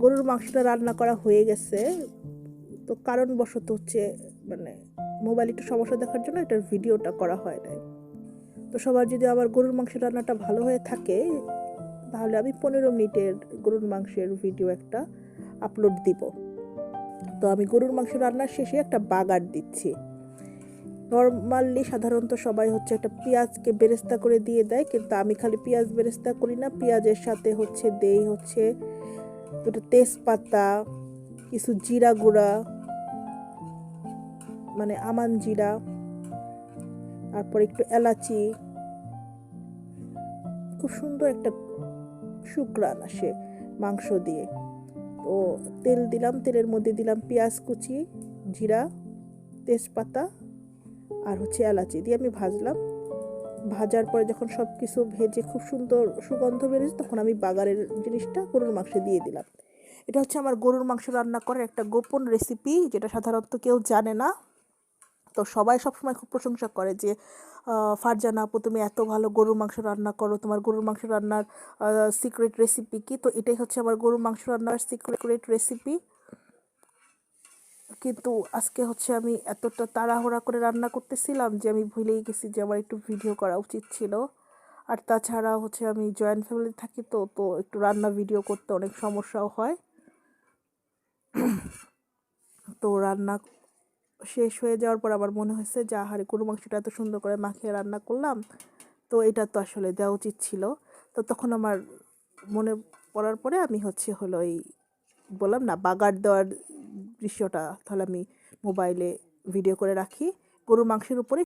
গরুর মাংসটা রান্না করা হয়ে গেছে, তো কারণবশত হচ্ছে মানে মোবাইল একটু সমস্যা দেখার জন্য এটার ভিডিওটা করা হয় নাই। তো সবার যদি আমার গরুর মাংস রান্নাটা ভালো হয়ে থাকে তাহলে আমি 15 মিনিটের গরুর মাংসের ভিডিও একটা আপলোড দিব। তো আমি গরুর মাংস রান্নার শেষে একটা বাগার দিচ্ছি। নর্মালি সাধারণত সবাই হচ্ছে একটা পেঁয়াজকে বেরেস্তা করে দিয়ে দেয়, কিন্তু আমি খালি পেঁয়াজ বেরেস্তা করি না, পেঁয়াজের সাথে হচ্ছে দেই হচ্ছে দুটো তেজপাতা, কিছু জিরা গুঁড়া মানে আমান জিরা, তারপর একটু এলাচি, খুব সুন্দর একটা সুঘ্রাণ আসে মাংস দিয়ে। তো তেল দিলাম, তেলের মধ্যে দিলাম পেঁয়াজ কুচি, জিরা, তেজপাতা আর হচ্ছে এলাচি দিয়ে আমি ভাজলাম। ভাজার পরে যখন সব কিছু ভেজে খুব সুন্দর সুগন্ধ বেরিয়েছে তখন আমি বাগারের জিনিসটা গরুর মাংসে দিয়ে দিলাম। এটা হচ্ছে আমার গরুর মাংস রান্না করার একটা গোপন রেসিপি, যেটা সাধারণত কেউ জানে না। তো সবাই সবসময় খুব প্রশংসা করে যে ফারজানা আপু তুমি এত ভালো গরুর মাংস রান্না করো, তোমার গরুর মাংস রান্নার সিক্রেট রেসিপি কি? তো এটাই হচ্ছে আমার গরুর মাংস রান্নার সিক্রেট রেসিপি। কিন্তু আজকে হচ্ছে আমি এতটা তাড়াহুড়া করে রান্না করতেছিলাম যে আমি ভুলেই গেছি যে আমার একটু ভিডিও করা উচিত ছিল। আর তাছাড়া হচ্ছে আমি জয়েন্ট ফ্যামিলি থাকি, তো তো একটু রান্না ভিডিও করতে অনেক সমস্যাও হয়। তো রান্না শেষ হয়ে যাওয়ার পর আমার মনে হয়েছে যে আহারে গরু মাংসটা এত সুন্দর করে মাখিয়ে রান্না করলাম, তো এটা তো আসলে দেওয়া উচিত ছিল। তো তখন আমার মনে পড়ার পরে আমি হচ্ছে হলো এই বললাম না বাগার দেওয়ার দৃশ্যটা তাহলে আমি মোবাইলে ভিডিও করে রাখি গরুর মাংসের উপরে।